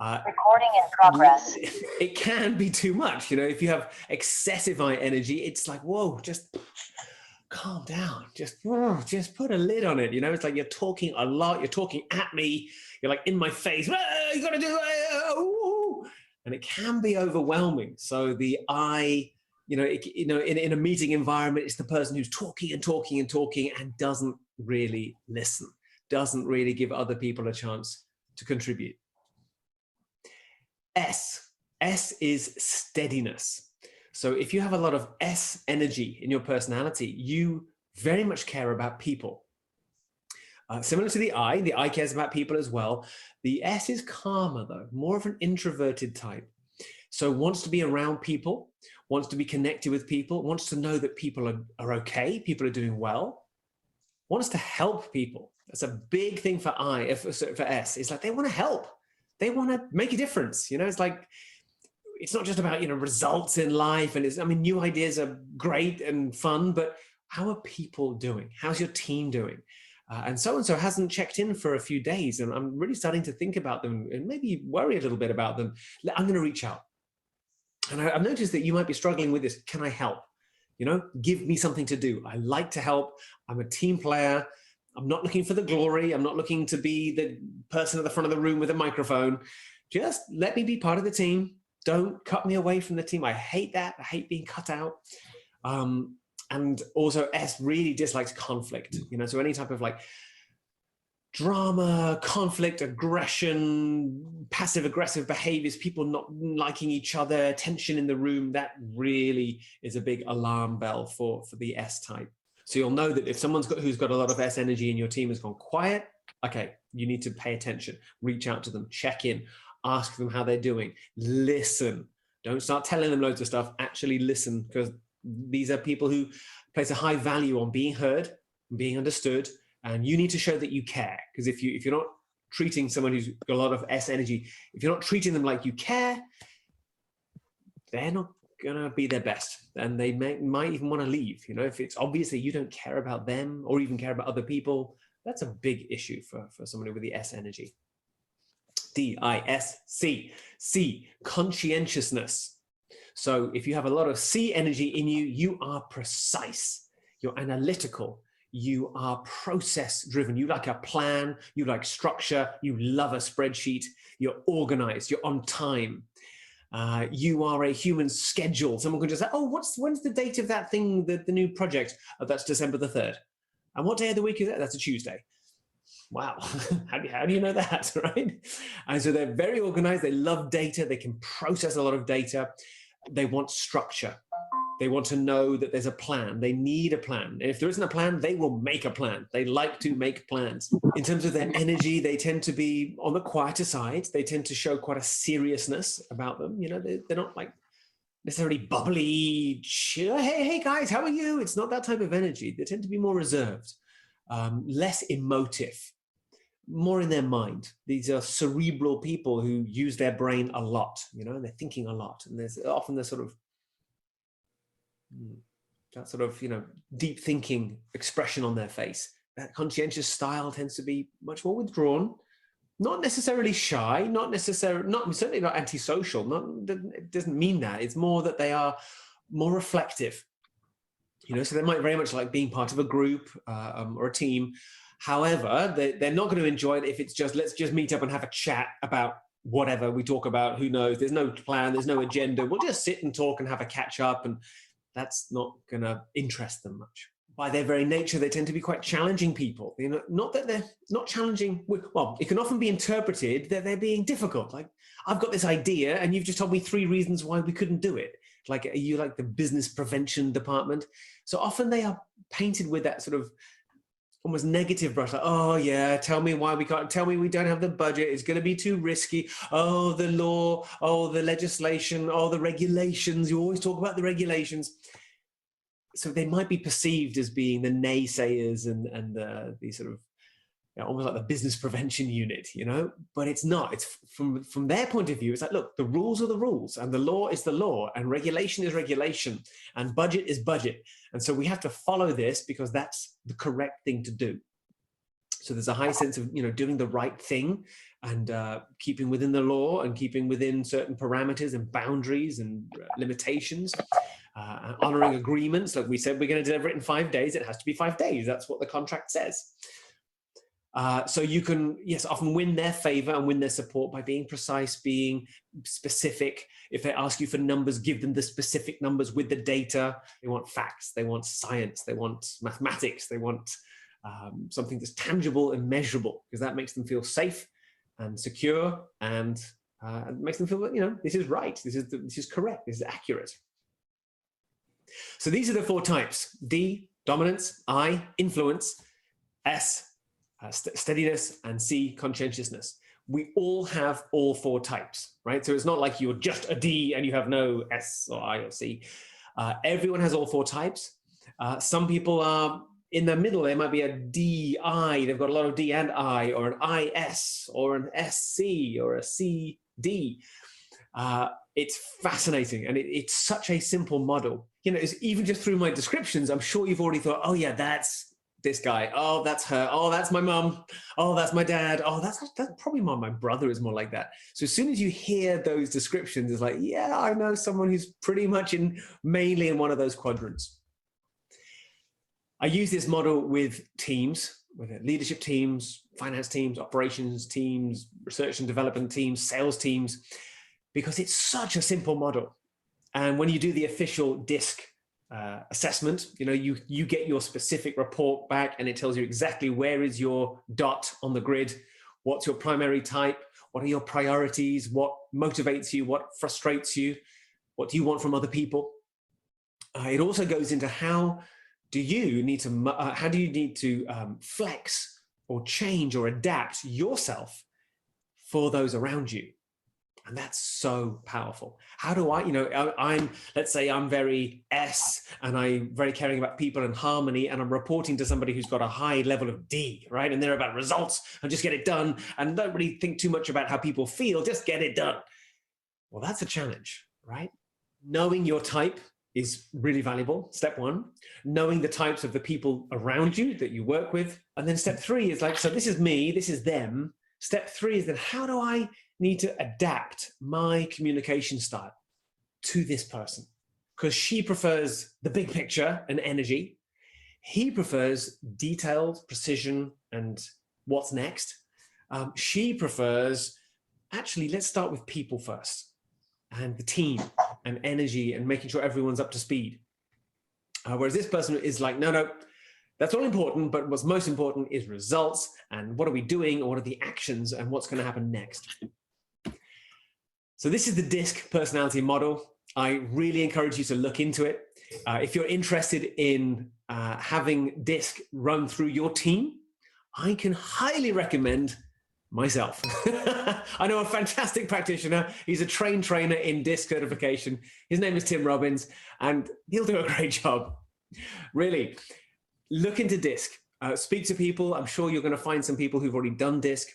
Recording in progress. It can be too much. If you have excessive I energy, it's like, whoa, just calm down. Just put a lid on it. It's like you're talking a lot. You're talking at me. You're like in my face. You got to do it. And it can be overwhelming. So the I, in a meeting environment, it's the person who's talking and talking and talking and doesn't really listen, doesn't really give other people a chance to contribute. S is steadiness. So if you have a lot of S energy in your personality, you very much care about people. Similar to the I cares about people as well. The S is calmer though, more of an introverted type. So wants to be around people, wants to be connected with people, wants to know that people are okay, people are doing well, wants to help people. That's a big thing for for S. It's like they want to help. They want to make a difference. It's like, it's not just about, results in life. And new ideas are great and fun, but how are people doing? How's your team doing? And so hasn't checked in for a few days. And I'm really starting to think about them and maybe worry a little bit about them. I'm going to reach out. And I've noticed that you might be struggling with this. Can I help? Give me something to do. I like to help. I'm a team player. I'm not looking for the glory. I'm not looking to be the person at the front of the room with a microphone. Just let me be part of the team. Don't cut me away from the team. I hate that. I hate being cut out. And also S really dislikes conflict. So any type of like drama, conflict, aggression, passive aggressive behaviors, people not liking each other, tension in the room, that really is a big alarm bell for the S type. So you'll know that if someone's who's got a lot of S energy in your team has gone quiet, okay, you need to pay attention, reach out to them, check in, ask them how they're doing, listen. Don't start telling them loads of stuff, actually listen, because these are people who place a high value on being heard, being understood, and you need to show that you care. Because if you're not treating someone who's got a lot of S energy, if you're not treating them like you care, they're not gonna be their best, and they might even want to leave. If it's obvious that you don't care about them or even care about other people, that's a big issue for somebody with the S energy. D.I.S.C. C, conscientiousness. So if you have a lot of C energy in you, you are precise, you're analytical, you are process driven, you like a plan, you like structure, you love a spreadsheet, you're organized, you're on time. You are a human schedule. Someone can just say, oh, when's the date of that thing, the new project? Oh, that's December the 3rd. And what day of the week is that? That's a Tuesday. Wow, how do you know that, right? And so they're very organized. They love data. They can process a lot of data. They want structure. They want to know that there's a plan. They need a plan. And if there isn't a plan, they will make a plan. They like to make plans. In terms of their energy, they tend to be on the quieter side. They tend to show quite a seriousness about them. They're not like necessarily bubbly, chill. Hey guys, how are you? It's not that type of energy. They tend to be more reserved, less emotive, more in their mind. These are cerebral people who use their brain a lot, and they're thinking a lot. And there's often this sort of deep thinking expression on their face. That conscientious style tends to be much more withdrawn, not necessarily shy, certainly not antisocial. It doesn't mean that. It's more that they are more reflective. So they might very much like being part of a group or a team. However, they're not going to enjoy it if it's just, let's just meet up and have a chat about whatever we talk about. Who knows? There's no plan. There's no agenda. We'll just sit and talk and have a catch up. And that's not going to interest them much. By their very nature, they tend to be quite challenging people. Not that they're not challenging. Well, it can often be interpreted that they're being difficult. Like, I've got this idea and you've just told me 3 reasons why we couldn't do it. Like, are you like the business prevention department? So often they are painted with that sort of almost negative brush, like, oh yeah, tell me why we can't, tell me we don't have the budget, it's going to be too risky, oh the law, oh the legislation, oh the regulations, you always talk about the regulations. So they might be perceived as being the naysayers and the sort of almost like the business prevention unit, but it's not. It's from their point of view, it's like, look, the rules are the rules and the law is the law and regulation is regulation and budget is budget. And so we have to follow this because that's the correct thing to do. So there's a high sense of, doing the right thing and keeping within the law and keeping within certain parameters and boundaries and limitations, honoring agreements. Like we said, we're going to deliver it in 5 days. It has to be 5 days. That's what the contract says. So you can, yes, often win their favor and win their support by being precise, being specific. If they ask you for numbers, give them the specific numbers with the data. They want facts, they want science, they want mathematics, they want something that's tangible and measurable, because that makes them feel safe and secure, and it makes them feel that, this is right, this is correct, this is accurate. So these are the 4 types: D, dominance; I, influence; S, steadiness; and C, conscientiousness. We all have all 4 types, right? So it's not like you're just a D and you have no S or I or C. Everyone has all 4 types. Some people are in the middle. They might be a D.I. They've got a lot of D and I, or an I.S, or an S.C, or a C.D. It's fascinating, and it's such a simple model. It's even just through my descriptions, I'm sure you've already thought, oh yeah, that's this guy. Oh, that's her. Oh, that's my mom. Oh, that's my dad. Oh, that's probably my brother is more like that. So as soon as you hear those descriptions, it's like, yeah, I know someone who's pretty much mainly in one of those quadrants. I use this model with teams, with leadership teams, finance teams, operations teams, research and development teams, sales teams, because it's such a simple model. And when you do the official D.I.S.C assessment, you get your specific report back, and it tells you exactly where is your dot on the grid, what's your primary type, what are your priorities, what motivates you, what frustrates you, what do you want from other people. It also goes into how do you need to flex or change or adapt yourself for those around you. And that's so powerful. How do let's say I'm very S, and I'm very caring about people and harmony, and I'm reporting to somebody who's got a high level of D, right? And they're about results and just get it done, and don't really think too much about how people feel, just get it done. Well, that's a challenge, right? Knowing your type is really valuable, step 1. Knowing the types of the people around you that you work with. And then step 3 is so this is me, this is them. Step 3 is then how do I need to adapt my communication style to this person? Because she prefers the big picture and energy. He prefers detailed precision and what's next. She prefers, actually, let's start with people first, and the team and energy and making sure everyone's up to speed. Whereas this person is like, no, that's all important, but what's most important is results, and what are we doing, or what are the actions, and what's going to happen next. So this is the D.I.S.C personality model. I really encourage you to look into it. If you're interested in having D.I.S.C run through your team, I can highly recommend myself. I know a fantastic practitioner. He's a trained trainer in D.I.S.C certification. His name is Tim Robbins, and he'll do a great job. Really, look into D.I.S.C. Speak to people. I'm sure you're going to find some people who've already done D.I.S.C.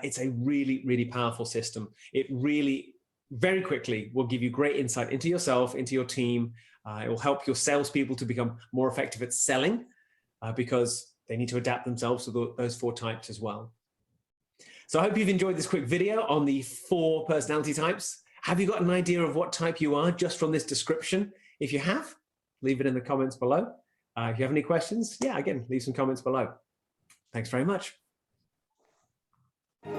It's a really, really powerful system. It really, very quickly, will give you great insight into yourself, into your team. It will help your salespeople to become more effective at selling because they need to adapt themselves to those 4 types as well. So I hope you've enjoyed this quick video on the 4 personality types. Have you got an idea of what type you are just from this description? If you have, leave it in the comments below. If you have any questions, again, leave some comments below. Thanks very much. My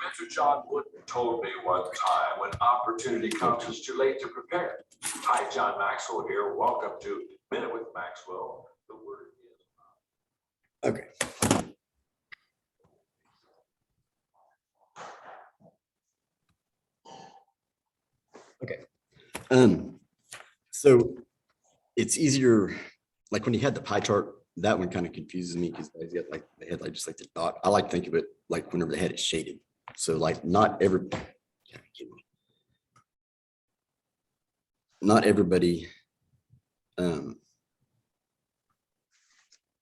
mentor John Wooden told me one time, when opportunity comes, it's too late to prepare. Hi, John Maxwell here. Welcome to Minute with Maxwell. The word is... Okay. So it's easier, like when you had the pie chart, that one kind of confuses me because they had just the thought. I like to think of it like whenever they had it shaded. So like not everybody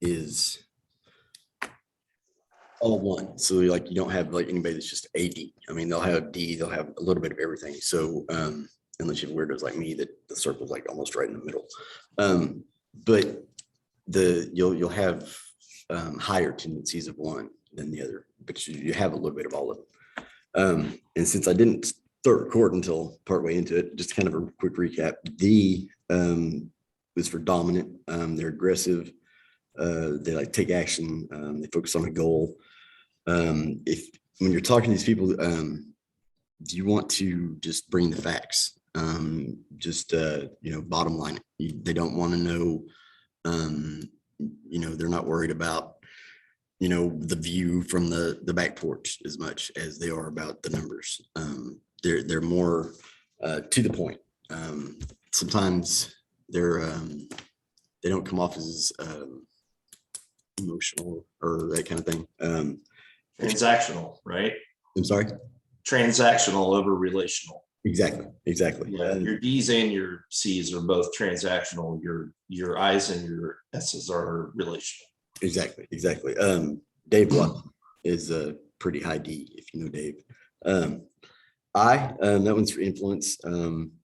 is all one. So like you don't have like anybody that's just a D. I mean, they'll have D, they'll have a little bit of everything. So unless you have weirdos like me, that the circle's like almost right in the middle. but you'll have higher tendencies of one than the other, but you have a little bit of all of them. And since I didn't start recording until partway into it, just kind of a quick recap. D is for dominant. They're aggressive. They like take action. They focus on a goal. If when you're talking to these people, you want to just bring the facts. Bottom line. They don't want to know. They're not worried about the view from the back porch as much as they are about the numbers. They're more to the point. Sometimes they don't come off as emotional or that kind of thing. Transactional, right? I'm sorry. Transactional over relational. Exactly. Yeah, your D's and your C's are both transactional. Your I's and your S's are relational. Exactly. Dave Watt is a pretty high D, if you know Dave. That one's for influence.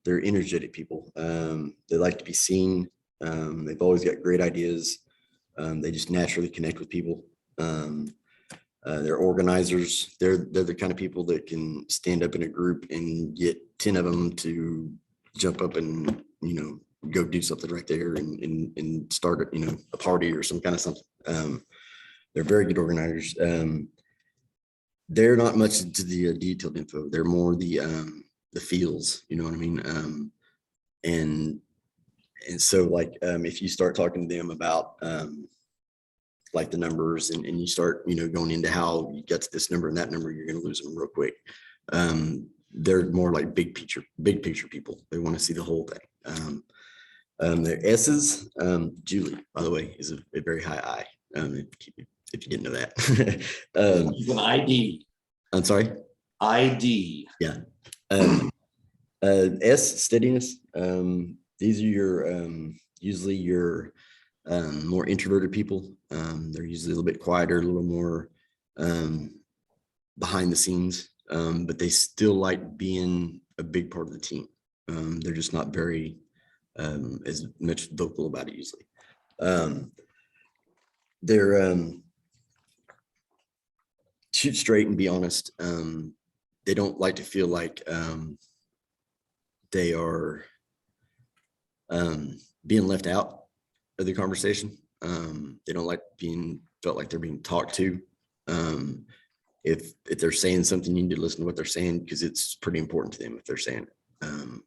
They're energetic people. They like to be seen. They've always got great ideas. They just naturally connect with people. They're organizers. They're the kind of people that can stand up in a group and get 10 of them to jump up and go do something right there and start a party or some kind of something. They're very good organizers. They're not much into the detailed info. They're more the feels, you know what I mean? And so like if you start talking to them about like the numbers and you start going into how you get to this number and that number, you're going to lose them real quick. They're more like big picture people. They want to see the whole thing. Their S's, Julie, by the way, is a very high I. If you didn't know that. He's an ID. I'm sorry. ID. Yeah. S, steadiness. These are your usually your more introverted people. They're usually a little bit quieter, a little more behind the scenes, but they still like being a big part of the team. They're just not very as much vocal about it usually. They're shoot straight and be honest. They don't like to feel like they are being left out of the conversation. They don't like being felt like they're being talked to. If they're saying something, you need to listen to what they're saying because it's pretty important to them if they're saying it.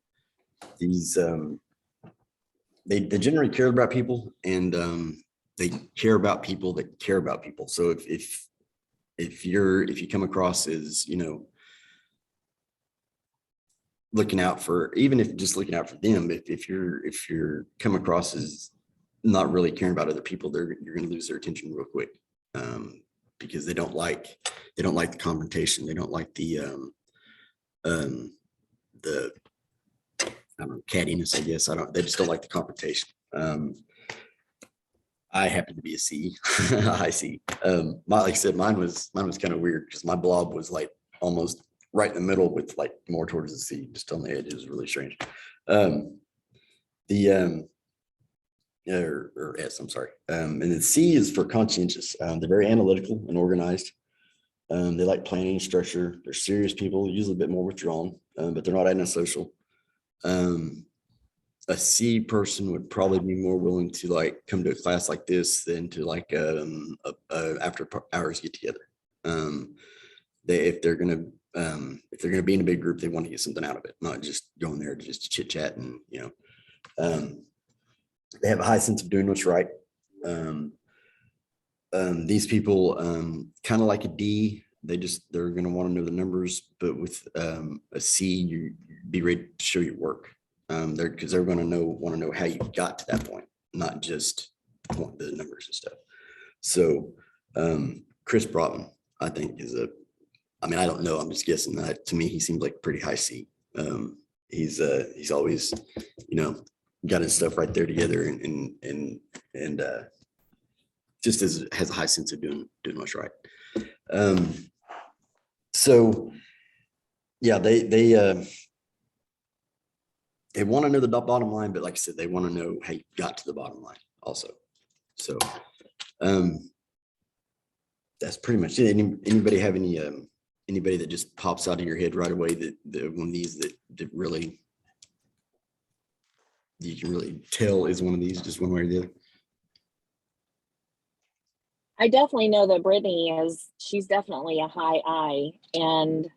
They generally care about people and they care about people that care about people. So if you come across as looking out for, even if just looking out for them, if you're come across as not really caring about other people, you're going to lose their attention real quick, because they don't like the confrontation. They don't like the I don't know, cattiness, I guess. They just don't like the confrontation. I happen to be a C. I see. Like I said, mine was kind of weird because my blob was like almost right in the middle with like more towards the C, just on the edge. It was really strange. Or S, I'm sorry. And then C is for conscientious. They're very analytical and organized. They like planning and structure. They're serious people, usually a bit more withdrawn, but they're not antisocial. A C person would probably be more willing to like come to a class like this than to like after hours get together. If they're gonna be in a big group, they want to get something out of it, not just going there to just chit chat and they have a high sense of doing what's right. These people kind of like a D. They're going to want to know the numbers, but with a C, you be ready to show your work. Because they're going to want to know how you got to that point, not just the numbers and stuff. So Chris Broughton, I think I don't know. I'm just guessing that. To me, he seems like pretty high C. He's always, got his stuff right there together and just has a high sense of doing what's right. So yeah, they want to know the bottom line, but like I said, they want to know how you got to the bottom line also. So that's pretty much it. Anybody have any anybody that just pops out of your head right away that one of these that really you can really tell is one of these, just one way or the other? I definitely know that she's definitely a high I. And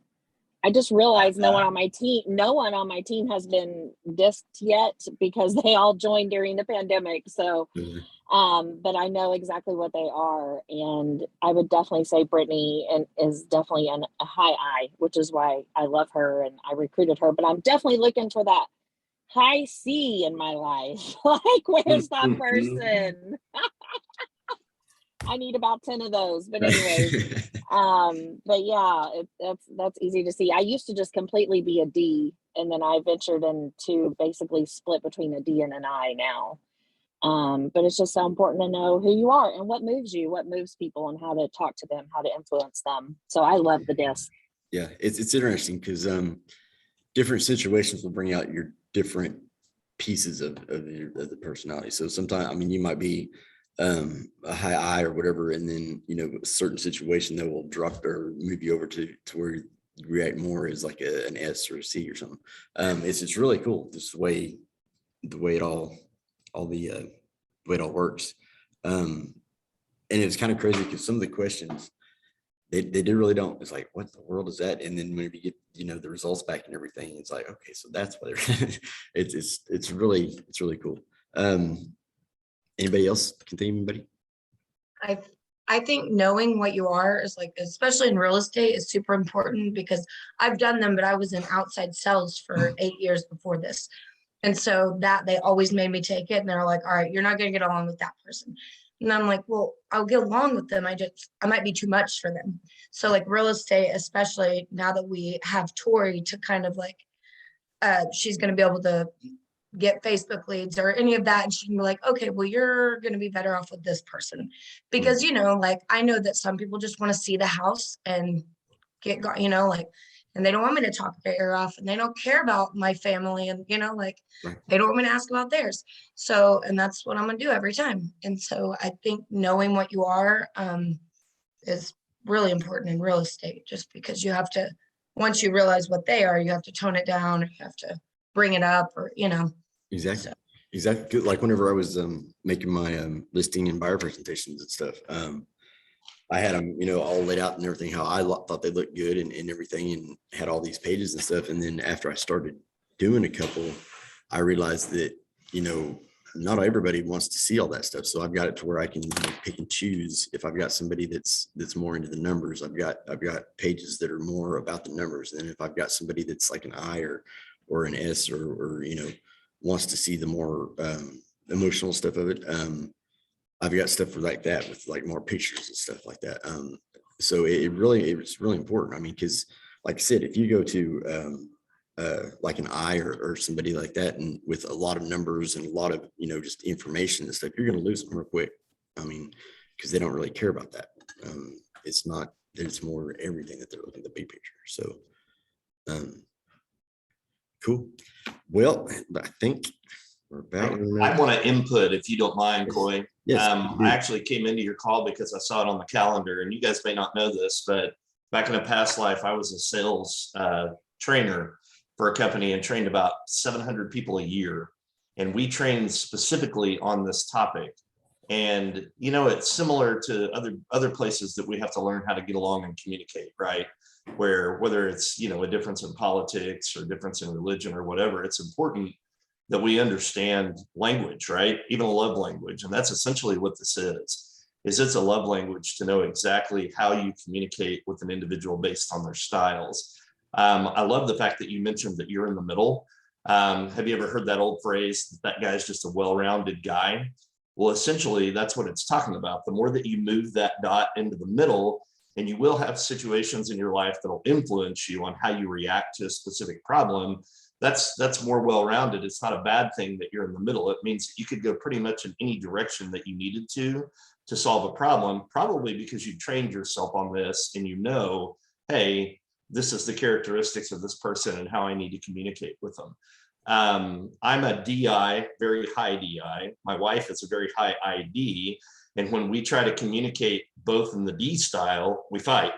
I just realized no one on my team has been D.I.S.C yet because they all joined during the pandemic. So, but I know exactly what they are. And I would definitely say Brittany is definitely a high I, which is why I love her and I recruited her. But I'm definitely looking for that high C in my life. Like, where's that person? I need about 10 of those. But anyways, but yeah, that's easy to see. I used to just completely be a D, and then I ventured into basically split between a D and an I now. But it's just so important to know who you are and what moves you, what moves people, and how to talk to them, how to influence them. So I love the D.I.S.C. Yeah, it's interesting because different situations will bring out your different pieces of the personality. So sometimes, I mean, you might be a high I or whatever, and then a certain situation that will drop or move you over to where you react more as like an S or a C or something. It's really cool just the way it all the way it all works. And it's kind of crazy because some of the questions they really don't. It's like, what the world is that? And then when you get the results back and everything, it's like, okay, so that's what it's really cool. Anybody else? Continue, anybody? I think knowing what you are is like, especially in real estate, is super important because I've done them, but I was in outside sales for 8 years before this. And so that they always made me take it, and they're like, all right, you're not going to get along with that person. And I'm like, well, I'll get along with them. I might be too much for them. So like real estate, especially now that we have Tori to kind of like, she's going to be able to get Facebook leads or any of that. And she can be like, okay, well, you're going to be better off with this person because, like, I know that some people just want to see the house and get, like, and they don't want me to talk their ear off and they don't care about my family and, like, they don't want me to ask about theirs. So, and that's what I'm going to do every time. And so I think knowing what you are is really important in real estate, just because you have to, once you realize what they are, you have to tone it down or you have to bring it up or, Exactly. So. Exactly. Like whenever I was making my listing and buyer presentations and stuff, I had them, all laid out and everything, how I thought they looked good and everything, and had all these pages and stuff. And then after I started doing a couple, I realized that, not everybody wants to see all that stuff. So I've got it to where I can pick and choose. If I've got somebody that's more into the numbers, I've got pages that are more about the numbers. And then if I've got somebody that's like an I or an S or wants to see the more emotional stuff of it, I've got stuff for like that with like more pictures and stuff like that. So it's really important. I mean, because like I said, if you go to like an I or somebody like that, and with a lot of numbers and a lot of just information and stuff, you're going to lose them real quick. I mean, because they don't really care about that. It's not. There's more everything that they're looking at the big picture. So, cool. Well, I think we're about. I want to input, if you don't mind, Coy. Yes. I actually came into your call because I saw it on the calendar, and you guys may not know this, but back in a past life, I was a sales trainer for a company and trained about 700 people a year. And we trained specifically on this topic. And, it's similar to other places that we have to learn how to get along and communicate, right? Where whether it's, a difference in politics or difference in religion or whatever, it's important that we understand language, right? Even a love language. And that's essentially what this is it's a love language to know exactly how you communicate with an individual based on their styles. I love the fact that you mentioned that you're in the middle. Have you ever heard that old phrase, that guy's just a well-rounded guy? Well, essentially, that's what it's talking about. The more that you move that dot into the middle, and you will have situations in your life that'll influence you on how you react to a specific problem, that's more well-rounded. It's not a bad thing that you're in the middle. It means that you could go pretty much in any direction that you needed to solve a problem, probably because you trained yourself on this and hey, this is the characteristics of this person and how I need to communicate with them. I'm a DI, very high DI. My wife is a very high ID. And when we try to communicate both in the D style, we fight.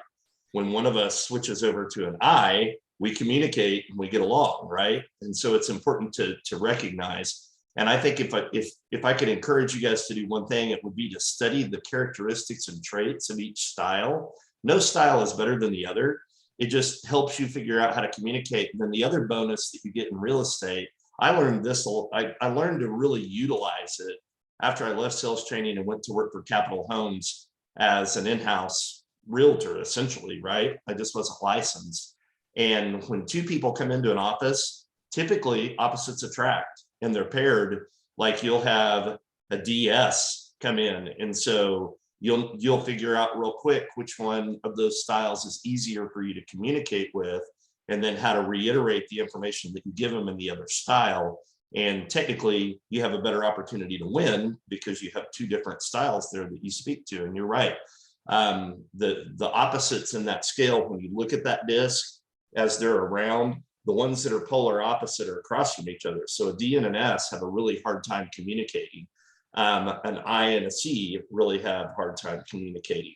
When one of us switches over to an I, we communicate and we get along, right? And so it's important to recognize. And I think if I could encourage you guys to do one thing, it would be to study the characteristics and traits of each style. No style is better than the other. It just helps you figure out how to communicate. And then the other bonus that you get in real estate, I learned this, I learned to really utilize it after I left sales training and went to work for Capital Homes as an in-house realtor, essentially, right? I just wasn't licensed. And when two people come into an office, typically opposites attract and they're paired. Like you'll have a D.I.S. come in. And so you'll figure out real quick which one of those styles is easier for you to communicate with, and then how to reiterate the information that you give them in the other style. And technically you have a better opportunity to win because you have two different styles there that you speak to. And you're right. The opposites in that scale, when you look at that disc as they're around, the ones that are polar opposite are across from each other. So a D and an S have a really hard time communicating. An I and a C really have a hard time communicating.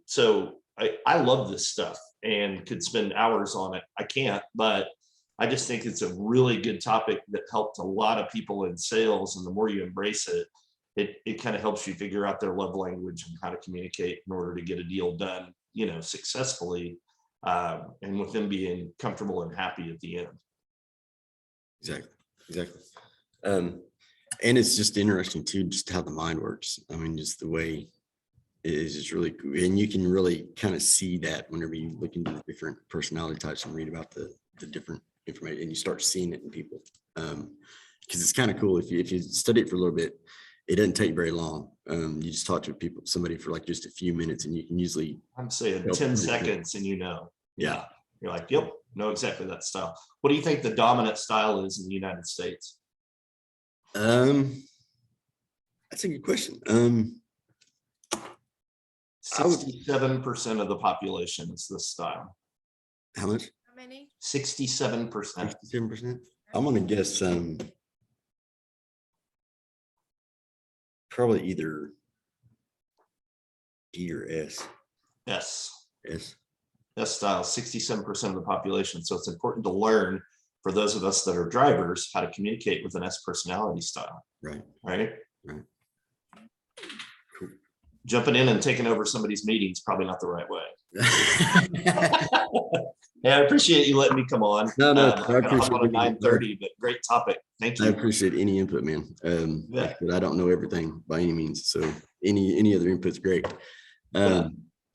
So I love this stuff and could spend hours on it. I can't, but I just think it's a really good topic that helped a lot of people in sales. And the more you embrace it, it kind of helps you figure out their love language and how to communicate in order to get a deal done, successfully, and with them being comfortable and happy at the end. Exactly. And it's just interesting too, just how the mind works. I mean, just the way it is just really cool. And you can really kind of see that whenever you look into the different personality types and read about the different information, and you start seeing it in people. Because it's kind of cool if you study it for a little bit. It doesn't take very long. You just talk to somebody for like just a few minutes, and you can usually. I'm saying 10 seconds, and Yeah, you're like, yep, know exactly that style. What do you think the dominant style is in the United States? That's a good question. 67% of the population is this style. How much? How many? 67%. 67%. I'm gonna guess probably either D or S. Yes. S. S style, 67% of the population. So it's important to learn for those of us that are drivers how to communicate with an S personality style. Right. Right. Right. Cool. Jumping in and taking over somebody's meeting is probably not the right way. Yeah, I appreciate you letting me come on. No, I I got up on appreciate at 9:30, but great topic. Thank I you. appreciate any input, man. Yeah. But I don't know everything by any means, so any other input's great. Yeah.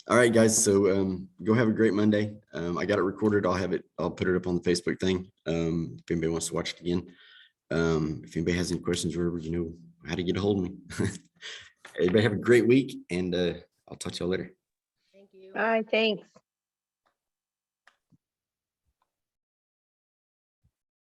All right, guys. So go have a great Monday. I got it recorded. I'll put it up on the Facebook thing. If anybody wants to watch it again. If anybody has any questions or whatever, you know how to get a hold of me. Everybody have a great week, and I'll talk to y'all later. Thank you. Bye, thanks.